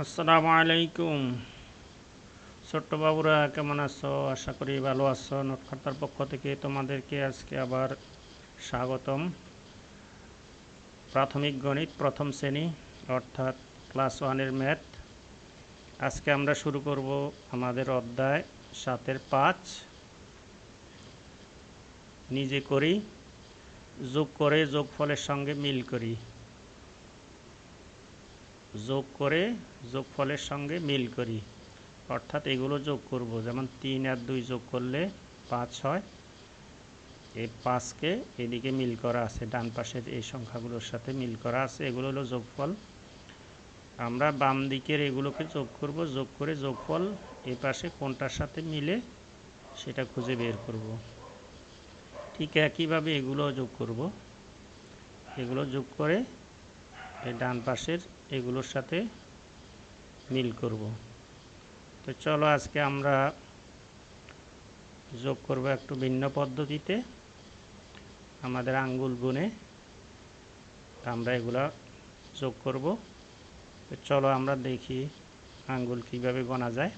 আসসালামু আলাইকুম। ছোট্ট বাবুরা কেমন আছো? আশা করি ভালো আছো। নোটখাতার পক্ষ থেকে তোমাদেরকে আজকে আবার স্বাগতম। প্রাথমিক গণিত প্রথম শ্রেণী অর্থাৎ ক্লাস 1-এর ম্যাথ। আজকে আমরা শুরু করব আমাদের অধ্যায় 7-এর 5। নিজে করি, যোগ করে যোগফলের সঙ্গে মিল করি। যোগ করে যোগফলের সঙ্গে মিল করি, অর্থাৎ এগুলো যোগ করব। যেমন 3 আর 2 যোগ করলে 5 হয়। এই 5কে এদিকে মিল করা আছে, ডান পাশের এই সংখ্যাগুলোর সাথে মিল করা আছে, এগুলো হলো যোগফল। আমরা বাম দিকের এগুলোকে যোগ করব, যোগ করে যোগফল এই পাশে কোনটার সাথে মিলে সেটা খুঁজে বের করব। ঠিক একইভাবে এগুলো যোগ করব, এগুলো যোগ করে এই ডান পাশের এগুলোর সাথে মিল করব। তো চলো আজকে আমরা যোগ করব একটু ভিন্ন পদ্ধতিতে। আমাদের আঙ্গুল গুণে আমরা এগুলা যোগ করব। তো চলো আমরা দেখি আঙ্গুল কিভাবে গোনা যায়।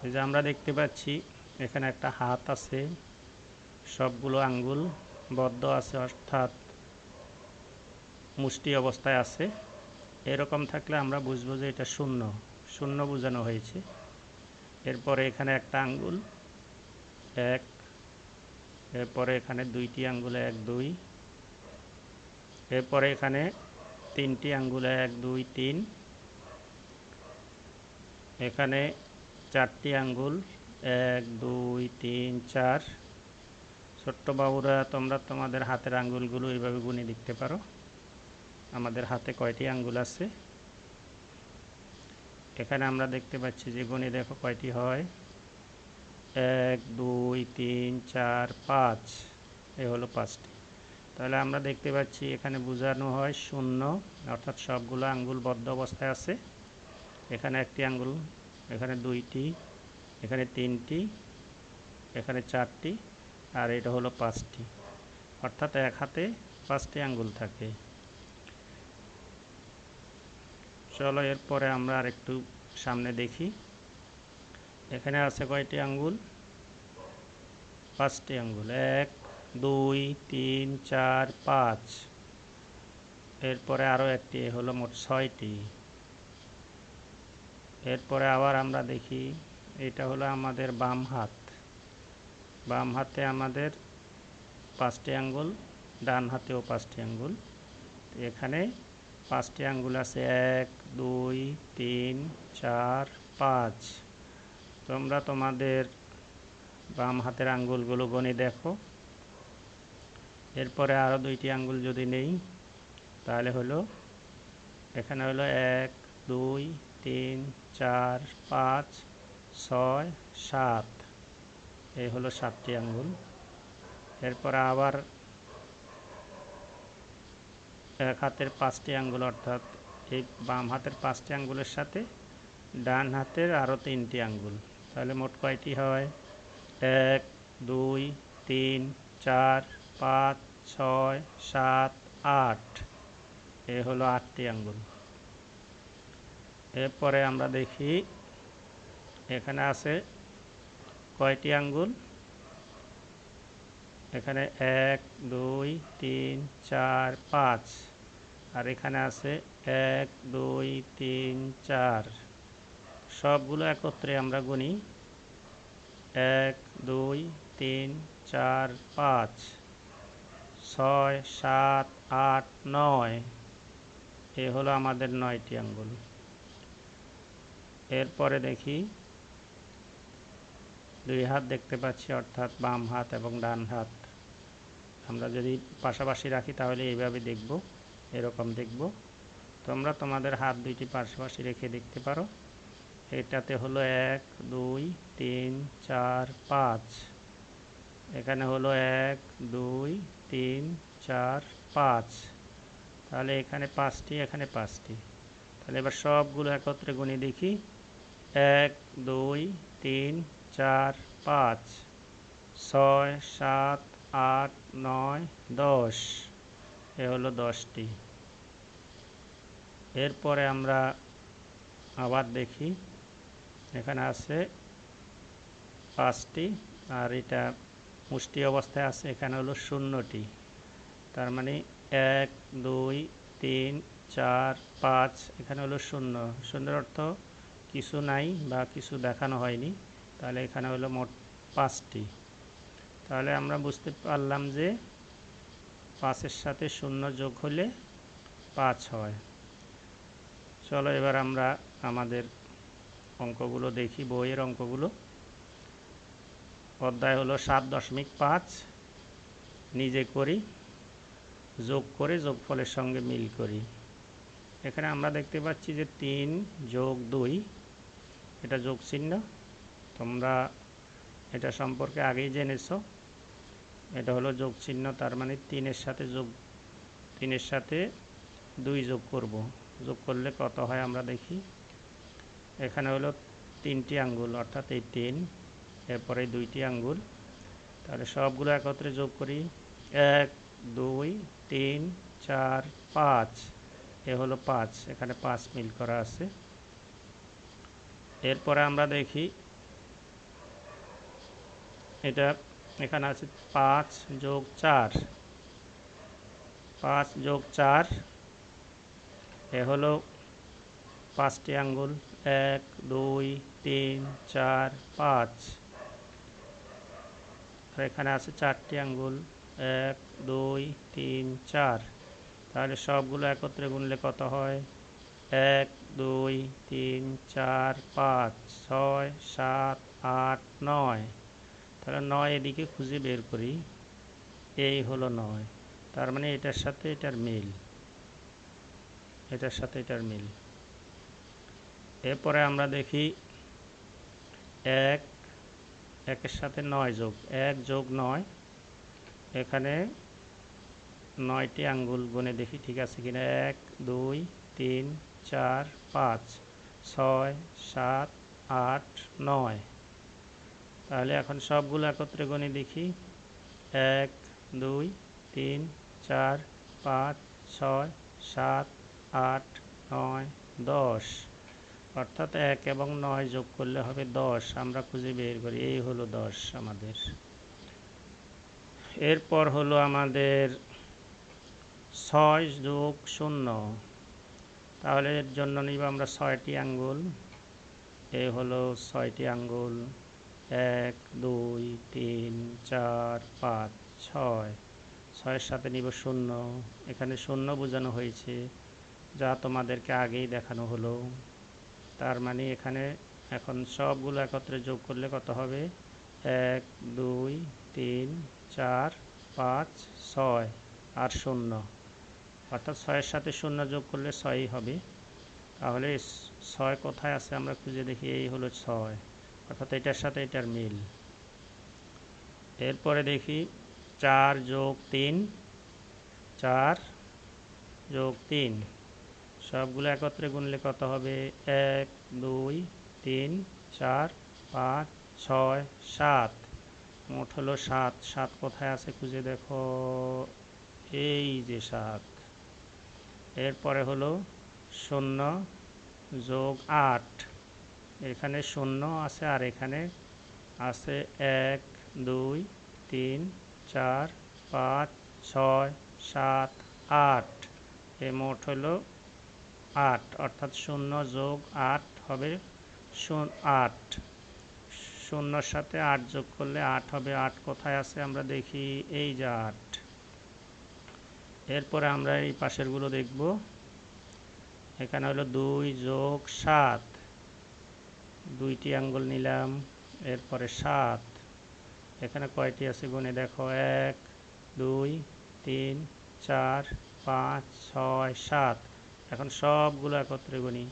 এই যে আমরা দেখতে পাচ্ছি এখানে একটা হাত আছে, সবগুলো আঙ্গুল বদ্ধ আছে, অর্থাৎ মুষ্টি অবস্থায় আছে। এরকম থাকলে আমরা বুঝবো যে এটা শূন্য, শূন্য বোঝানো হয়েছে। এরপরে এখানে একটা আঙ্গুল 1, এরপরে এখানে 2টি আঙ্গুল 1 2, এরপরে এখানে 3টি আঙ্গুল 1 2 3, এখানে 4টি আঙ্গুল 1 2 3 4। ছোট্ট বাবুরা তোমরা তোমাদের হাতের আঙ্গুলগুলো এইভাবে গুনে দেখতে পারো আমাদের হাতে কয়টি আঙ্গুল আছে। এখানে আমরা দেখতে পাচ্ছি যে গুনে দেখো কয়টি হয়। 1 2 3 4 5, এই হলো 5টি। তাহলে আমরা দেখতে পাচ্ছি এখানে বোঝানো হয় শূন্য, অর্থাৎ সবগুলো আঙ্গুল বদ্ধ অবস্থায় আছে। এখানে একটি আঙ্গুল, এখানে 2টি, এখানে 3টি, এখানে 4টি, আর এটা হলো 5টি, অর্থাৎ এক হাতে 5টি আঙ্গুল থাকে। চলো এরপরে আমরা আরেকটু সামনে দেখি। এখানে আছে কয়টি আঙ্গুল? 5টি আঙ্গুল, 1 2 3 4 5। এরপরে আরও একটি, হলো মোট 6টি। এরপরে আবার আমরা দেখি, এটা হলো আমাদের বাম হাত। বাম হাতে আমাদের 5টি আঙ্গুল, ডান হাতেও 5টি আঙ্গুল। এখানে 5টি আঙ্গুল আছে, 1 2 3 4 5। তোমরা তোমাদের বাম হাতের আঙ্গুলগুলো গণে দেখো। এরপরে আরও 2টি আঙ্গুল যদি নেই তাহলে হলো, এখানে হলো 1 2 3 4 5 6 7, এই হলো 7টি আঙ্গুল। এরপরে আবার এক হাতের 5টি আঙ্গুল, অর্থাৎ এই বাম হাতের 5টি আঙ্গুলের সাথে ডান হাতের আরও 3টি আঙ্গুল, তাহলে মোট কয়টি হয়? 1 2 3 4 5 6 7 8, এ হলো 8টি আঙ্গুল। এরপরে আমরা দেখি এখানে আছে কয়টি আঙ্গুল? এখানে 1 2 3 4 5, আর এখানে আছে 1 2 3 4। সবগুলো একত্রে আমরা গুনি, 1 2 3 4 5 6 7 8 9, এ হলো আমাদের 9টি আঙ্গুল। এরপরে দেখি 2 হাত দেখতে পাচ্ছি, অর্থাৎ বাম হাত এবং ডান হাত। আমরা যদি পাশাপাশি রাখি তাহলে এইভাবে দেখব, এরকম দেখব। তোমরা তোমাদের হাত 2টি পাশাপাশি রেখে দেখতে পারো। এটাতে হলো 1 2 3 4 5, এখানে হলো 1 2 3 4 5, তাহলে এখানে 5টি, এখানে 5টি। তাহলে এবার সবগুলো একত্রে গুনি দেখি, 1 2 3 4 5 6 7 8 9 10, এ হলো 10টি। এরপরে আমরা আবার দেখি, এখানে আছে 5টি, আর এটা মুষ্টি অবস্থায় আছে, এখানে হলো 0টি। তার মানে 1 2 3 4 5, এখানে হলো 0। শূন্যের অর্থ কিছু নাই বা কিছু দেখানো হয়নি, তাহলে এখানে হলো মোট 5টি। তাহলে আমরা বুঝতে পারলাম যে 5-এর সাথে 0 যোগ হলে 5 হয়। চলো এবার আমরা আমাদের অঙ্কগুলো দেখি, বইয়ের অঙ্কগুলো। অধ্যায় হলো 7.5, নিজে করি, যোগ করে যোগফলের সঙ্গে মিল করি। এখানে আমরা দেখতে পাচ্ছি যে 3 যোগ 2, এটা যোগ চিহ্ন। তোমরা এটা সম্পর্কে আগেই জেনেছো, এটা হলো যোগ চিহ্ন, তার মানে 3-এর সাথে 2 যোগ করব। যোগ করলে কত হয় আমরা দেখি। এখানে হলো 3টি আঙ্গুল, অর্থাৎ এই 3, এরপরে 2টি আঙ্গুল। তাহলে সবগুলো একত্রে যোগ করি। 1 2 3 4 5, এ হলো 5, এখানে 5 মিল করা আছে। এরপরে আমরা দেখি, এটা এখানে আছে 5 যোগ 4, 5 যোগ 4, এ হলো 5টি আঙ্গুল। 1 2 3 4 5, আর এখানে আছে 4টি আঙ্গুল। 1 2 3 4, তাহলে সবগুলো একত্রে গুনলে কত হয়। 1 2 3 4 5 6 7 8 9, তাহলে 9 এদিকে খুঁজে বের করি, এই হলো 9। তার মানে এটার সাথে এটার মিল, এটার সাথে এটার মিল। এরপরে আমরা দেখি 1, 1-এর সাথে 9 যোগ, 1 যোগ 9, এখানে 9টি আঙ্গুল গুনে দেখি ঠিক আছে কিনা। 1 2 3 4 5 6 7 8 9, তাহলে এখন সবগুলো একত্রে গুনে দেখি। 1 2 3 4 5 6 7 8 9 10, অর্থাৎ 1 এবং 9 যোগ করলে হবে 10। আমরা খুঁজে বের করি, এই হলো 10 আমাদের। এরপর হলো আমাদের 6 যোগ 0, তাহলে এর জন্য নিব আমরা 6টি আঙ্গুল, এই হলো 6টি আঙ্গুল। 1 2 3 4 5 6, 6-এর সাথে নিব 0, এখানে 0 বোঝানো হয়েছে, যা তোমাদেরকে আগেই দেখানো হলো। তার মানে এখানে এখন সবগুলো একত্রে যোগ করলে কত হবে। 1 2 3 4 5 6 আর 0, অর্থাৎ 6-এর সাথে 0 যোগ করলে 6ই হবে। তাহলে 6 কোথায় আছে আমরা খুঁজে দেখি, এই হলো 6, অর্থাৎ এটার সাথে এটার মিল। এরপরে দেখি 4 যোগ 3, 4 যোগ 3, সবগুলো একত্রে গুনলে কত হবে। 1 2 3 4 5 6 7, মোট হলো 7। 7 কোথায় আছে খুঁজে দেখো, এই যে 7। এরপরে হলো 0 যোগ 8, এখানে 0 আছে আর এখানে আছে 1 2 3 4 5 6 7 8, এ মোট হলো 8, অর্থাৎ 0 যোগ 8 হবে 8। 0-র সাথে 8 যোগ করলে 8 হবে। 8 কোথায় আছে আমরা দেখি, এই যে 8। এরপরে আমরা এই পাশেরগুলো দেখব। এখানে হলো 2 যোগ 7, 2টি আঙ্গুল নিলাম। এরপরে 7, এখানে কয়টি আছে গুনে দেখো। 1 2 3 4 5 6 7, এখন সবগুলো একত্রে গুনি।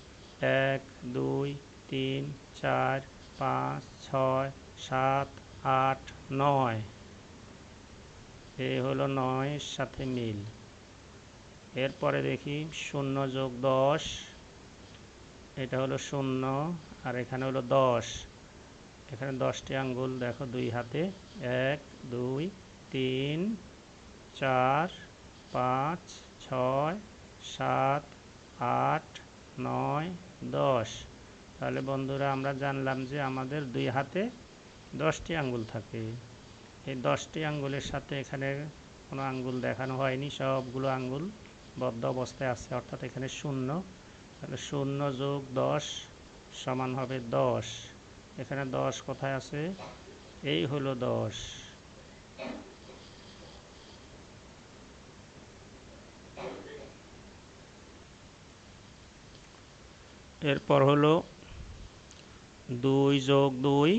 1 2 3 4 5 6 7 8 9, এই হলো 9-এর সাথে মিল। এরপরে দেখি 0 যোগ 10, এটা হলো 0 আর এখানে হলো 10, এখানে 10টি আঙ্গুল দেখো 2 হাতে। 1 2 3 4 5 6 7 8, 9, 10। তাহলে বন্ধুরা আমরা জানলাম যে আমাদের দুই হাতে 10টি আঙ্গুল থাকে। এই 10টি আঙ্গুলের সাথে এখানে কোনো আঙ্গুল দেখানো হয়নি, সবগুলো আঙ্গুল বদ্ধ অবস্থায় আছে, অর্থাৎ এখানে 0। তাহলে 0 যোগ 10 সমান হবে 10। এখানে 10 কোথায় আছে? এই হলো 10। এরপর হলো 2 যোগ 2।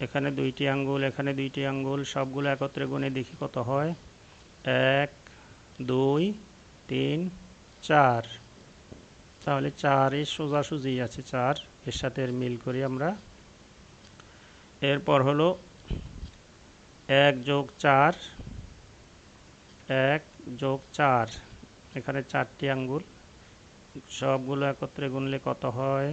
এখানে 2টি আঙ্গুল, এখানে 2টি আঙ্গুল, সবগুলো একত্রে গুণে দেখি কত হয়। 1, 2, 3, 4। তাহলে 4 এর সোজাসুজি আছে 4, এর সাথে এর মিল করি আমরা। এরপর হলো 1 যোগ 4, 1 যোগ 4। এখানে 4টি আঙ্গুল, সবগুলো একত্রে গুনলে কত হয়?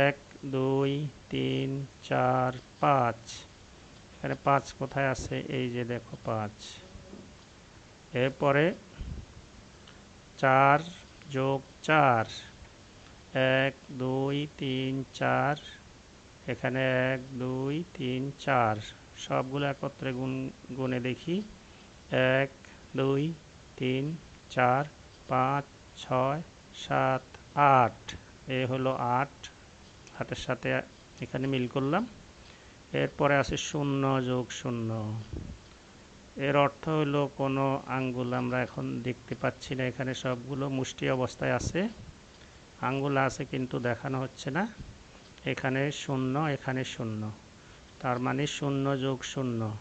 1, 2, 3, 4, 5। এখানে 5 কোথায় আছে? এই যে দেখো 5। এরপরে 4 যোগ 4, 1, 2, 3, 4। এখানে 1, 2, 3, 4, সবগুলো একত্রে গুণে দেখি। 1, 2, 3, 4, 5, 6, 7, 8। এ হলো 8, 8-এর সাথে এখানে মিল করলাম। এরপরে আছে 0 যোগ 0। এর অর্থ হলো কোনো আঙ্গুল আমরা এখন দেখতে পাচ্ছি না, এখানে সবগুলো মুষ্টি অবস্থায় আছে, আঙ্গুল আছে কিন্তু দেখানো হচ্ছে না। এখানে 0, এখানে 0, তার মানে 0 যোগ 0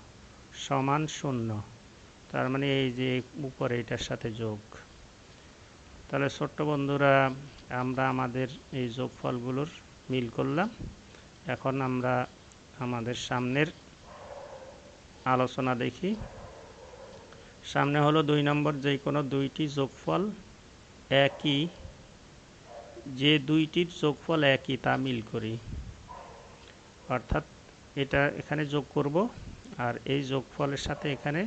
সমান 0। তার মানে এই যে উপরে এটার সাথে যোগ। তাহলে ছোট্ট বন্ধুরা, আমরা আমাদের এই যোগফলগুলোর মিল করলাম। এখন আমরা আমাদের সামনের আলোচনা দেখি। সামনে হলো 2 নম্বর, যে কোনো দুইটি যোগফল একই, যে দুইটির যোগফল একই তা মিল করি। অর্থাৎ এটা এখানে যোগ করব, আর এই যোগফলের সাথে এখানে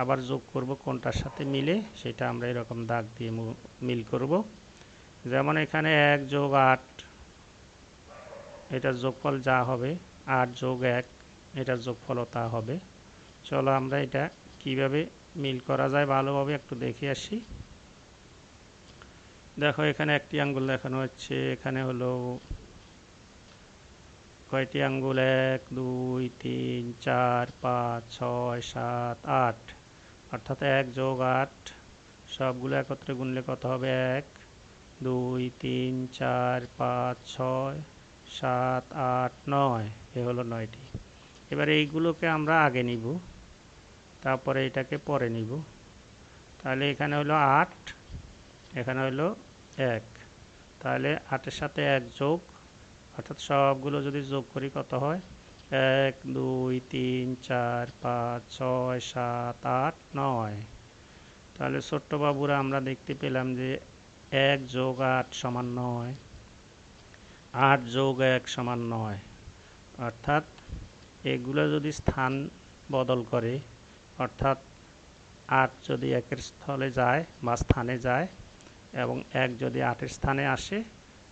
আবার যোগ করব, কোনটার সাথে মিলে সেটা আমরা এরকম দাগ দিয়ে মিল করব। যেমন এখানে 1 যোগ 8, এটার যোগফল যা হবে, 8 যোগ 1 এটার যোগফলও তা হবে। চলো আমরা এটা কিভাবে মিল করা যায় ভালোভাবে একটু দেখে আসি। দেখো এখানে একটি আঙ্গুল দেখানো হচ্ছে, এখানে হলো কয়টি আঙ্গুল? 1, 2, 3, 4, 5, 6, 7, 8। অর্থাৎ 1 যোগ 8 সবগুলো একত্রে গুনলে কত হবে? 1, 2, 3, 4, 5, 6, 7, 8, 9। এ হলো 9টি। এবার এইগুলোকে আমরা আগে নিব, তারপরে এটাকে পরে নিব। তাহলে এখানে হলো 8, এখানে হলো 1। তাহলে 8-এর সাথে 1 যোগ, অর্থাৎ সবগুলো যদি যোগ করি কত হয়? 1, 2, 3, 4, 5, 6, 7, 8, 9। তাহলে ছোট্ট বাবুরা আমরা দেখতে পেলাম যে 1 যোগ 8 সমান 9, 8 যোগ 1 সমান 9। অর্থাৎ এগুলো যদি স্থান বদল করে, অর্থাৎ 8 যদি 1-এর স্থলে যায় বা স্থানে যায় এবং 1 যদি 8-এর স্থানে আসে,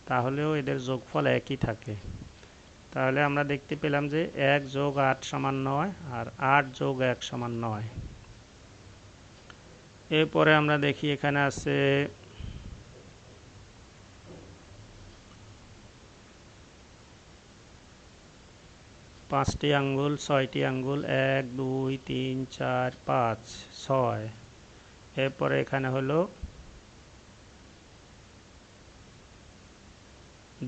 তাহলেও এদের যোগফল একই থাকে। তাহলে আমরা দেখতে পেলাম যে 1 যোগ 8 সমান 9, আর 8 যোগ 1 সমান 9। এরপরে আমরা দেখি এখানে আছে 5টি আঙ্গুল, 6টি আঙ্গুল, 1, 2, 3, 4, 5, 6। এরপরে এখানে হলো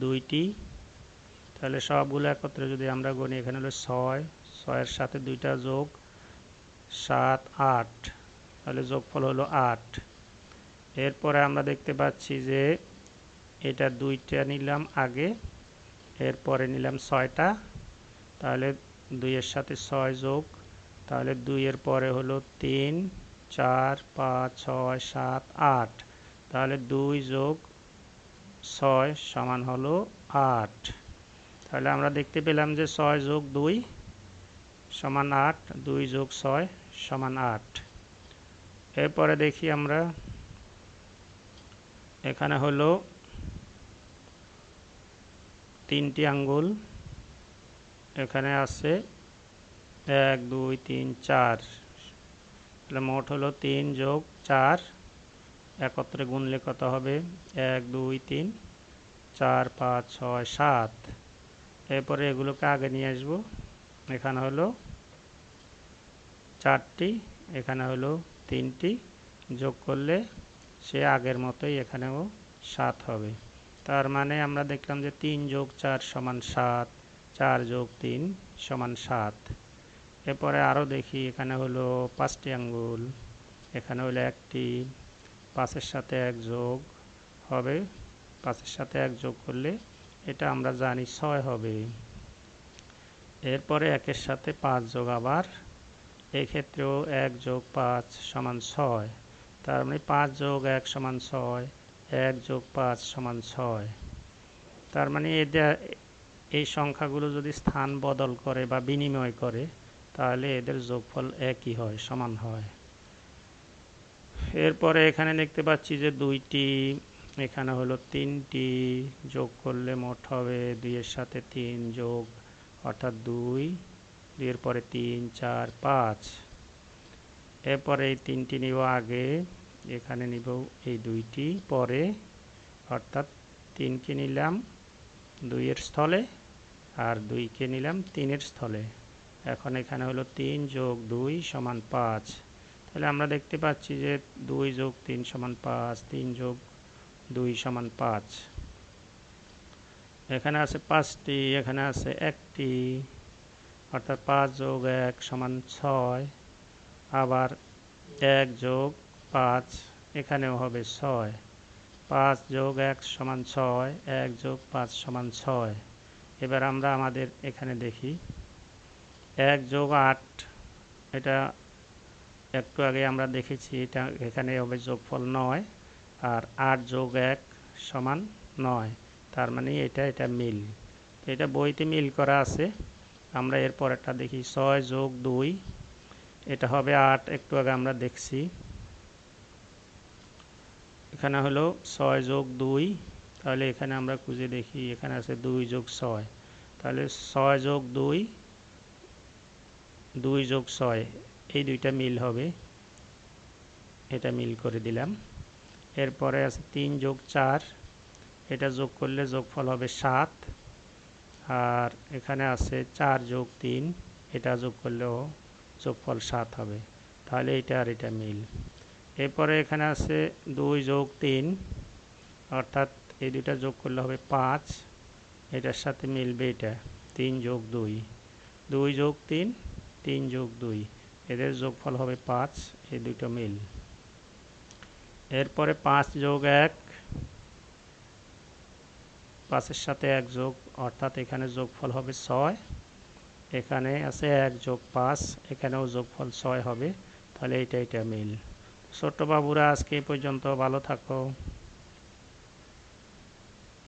2টি। তাহলে সবগুলো একত্রে যদি আমরা গুনি, এখানে হলো 6, 6-এর সাথে 2টা যোগ 7, 8। তাহলে যোগফল হলো 8। এরপরে আমরা দেখতে পাচ্ছি যে এটা 2টা নিলাম আগে, এরপরে নিলাম 6টা। তাহলে 2-এর সাথে 6 যোগ, তাহলে 2-এর পরে হলো 3, 4, 5, 6, 7, 8। তাহলে 2 যোগ 6 সমান হলো 8। তাহলে আমরা দেখতে পেলাম যে 6 যোগ 2 সমান 8, 2 যোগ 6 সমান 8। এরপরে দেখি আমরা এখানে হলো 3টি আঙ্গুল, এখানে আছে 1 2 3 4, তাহলে মোট হলো 3 যোগ 4, একত্রে গুনলে কত হবে 1 2 3 4 5 6 7। এরপরে এগুলোকে আগে নিয়ে আসবো, এখানে হলো 4টি, এখানে হলো 3টি, যোগ করলে সে আগের মতোই এখানেও 7 হবে। তার মানে আমরা দেখলাম যে 3 যোগ 4 সমান 7, 4 যোগ 3 সমান 7। এরপরে আরও দেখি, এখানে হলো 5টি আঙ্গুল, এখানে হলো 1টি, 5-এর সাথে 1 যোগ হবে, 5-এর সাথে 1 যোগ করলে এটা আমরা জানি 6 হবে। এরপরে 1-এর সাথে 5 যোগ আবার, এক্ষেত্রেও 1 যোগ 5 সমান 6, তার মানে 5 যোগ 1 সমান 6, 1 যোগ 5 সমান 6। তার মানে এই সংখ্যাগুলো যদি স্থান বদল করে বা বিনিময় করে তাহলে এদের যোগফল একই হয়, সমান হয়। এরপরে এখানে দেখতে পাচ্ছি যে 2টি, এখানে হলো 3টি, যোগ করলে মোট হবে 2-এর সাথে 3 যোগ, অর্থাৎ 2, 2-এর পরে 3 4 5। এরপরে এই 3টি নিব আগে, এখানে নিব এই 2টি পরে, অর্থাৎ 3কে নিলাম 2-এর স্থলে আর 2কে নিলাম 3-এর স্থলে। এখন এখানে হলো 3 যোগ 2 সমান 5, তাহলে আমরা দেখতে পাচ্ছি যে 2 যোগ 3 সমান 5, 3 যোগ 2 সমান 5। এখানে আছে 5টি, এখানে আছে 1টি, অর্থাৎ 5 যোগ 1 সমান 6, আবার 1 যোগ 5 এখানেও হবে 6, 5 যোগ 1 সমান 6, 1 যোগ 5 সমান 6। এবার আমরা আমাদের এখানে দেখি 1 যোগ 8, এটা একটু আগে আমরা দেখেছি, এটা এখানে হবে যোগফল 9, আর 8 যোগ 1 সমান 9, তার মানে এটা মিল, এটা বইতে মিল করা আছে। আমরা এর পরেরটা দেখি 6 যোগ 2, এটা হবে 8, একটু আগে আমরা দেখছি। এখানে হলো 6 যোগ 2, তাহলে এখানে আমরা খুঁজে দেখি, এখানে আছে 2 যোগ 6, তাহলে 6 যোগ 2, 2 যোগ 6, এই দুইটা মিল হবে, এটা মিল করে দিলাম। এরপরে আছে 3 যোগ 4, এটা যোগ করলে যোগফল হবে 7, আর এখানে আছে 4 যোগ 3, এটা যোগ করলেও যোগফল 7 হবে, তাহলে এটা আর এটা মিল। এরপরে এখানে আছে 2 যোগ 3, অর্থাৎ এই দুইটা যোগ করলে হবে 5, এটার সাথে মিলবে এটা 3 যোগ 2, 2 যোগ 3, 3 যোগ 2, এদের যোগফল হবে 5, এই দুটো মিল। এরপরে 5 যোগ 1, 5-এর সাথে 1 যোগ, অর্থাৎ এখানে যোগফল হবে 6, এখানে আছে 1 যোগ 5, এখানেও যোগফল 6 হবে, তাহলে এটা মিল। ছোট্ট বাবুরা, আজকে এই পর্যন্ত, ভালো থাকো।